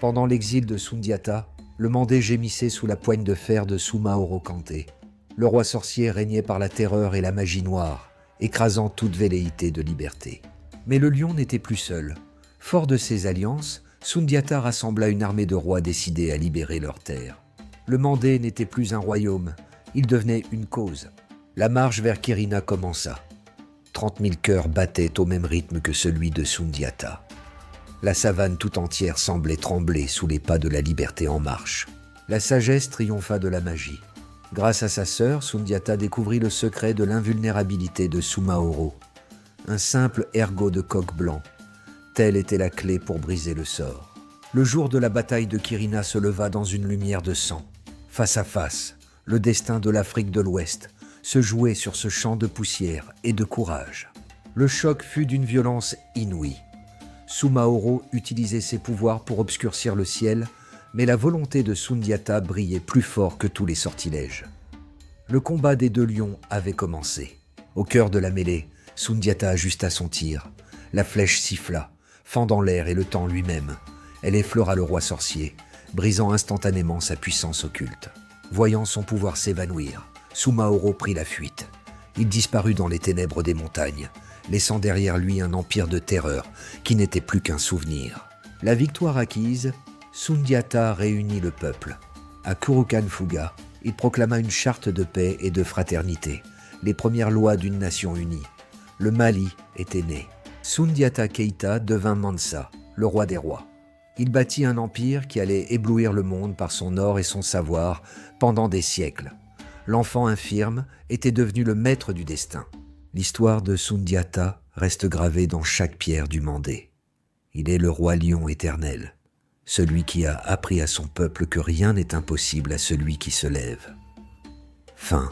Pendant l'exil de Sundiata, le Mandé gémissait sous la poigne de fer de Sumaoro Kanté. Le roi sorcier régnait par la terreur et la magie noire, écrasant toute velléité de liberté. Mais le lion n'était plus seul. Fort de ses alliances, Sundiata rassembla une armée de rois décidés à libérer leurs terres. Le Mandé n'était plus un royaume, il devenait une cause. La marche vers Quirina commença. 30 000 cœurs battaient au même rythme que celui de Sundiata. La savane tout entière semblait trembler sous les pas de la liberté en marche. La sagesse triompha de la magie. Grâce à sa sœur, Sundiata découvrit le secret de l'invulnérabilité de Sumaoro. Un simple ergot de coq blanc. Telle était la clé pour briser le sort. Le jour de la bataille de Quirina se leva dans une lumière de sang. Face à face, le destin de l'Afrique de l'Ouest se jouait sur ce champ de poussière et de courage. Le choc fut d'une violence inouïe. Sumaoro utilisait ses pouvoirs pour obscurcir le ciel, mais la volonté de Sundiata brillait plus fort que tous les sortilèges. Le combat des deux lions avait commencé. Au cœur de la mêlée, Sundiata ajusta son tir. La flèche siffla, fendant l'air et le temps lui-même. Elle effleura le roi sorcier, brisant instantanément sa puissance occulte. Voyant son pouvoir s'évanouir, Sumaoro prit la fuite. Il disparut dans les ténèbres des montagnes, laissant derrière lui un empire de terreur qui n'était plus qu'un souvenir. La victoire acquise, Sundiata réunit le peuple. À Kurukan Fuga, il proclama une charte de paix et de fraternité, les premières lois d'une nation unie. Le Mali était né. Sundiata Keita devint Mansa, le roi des rois. Il bâtit un empire qui allait éblouir le monde par son or et son savoir pendant des siècles. L'enfant infirme était devenu le maître du destin. L'histoire de Sundiata reste gravée dans chaque pierre du Mandé. Il est le roi lion éternel, celui qui a appris à son peuple que rien n'est impossible à celui qui se lève. Fin.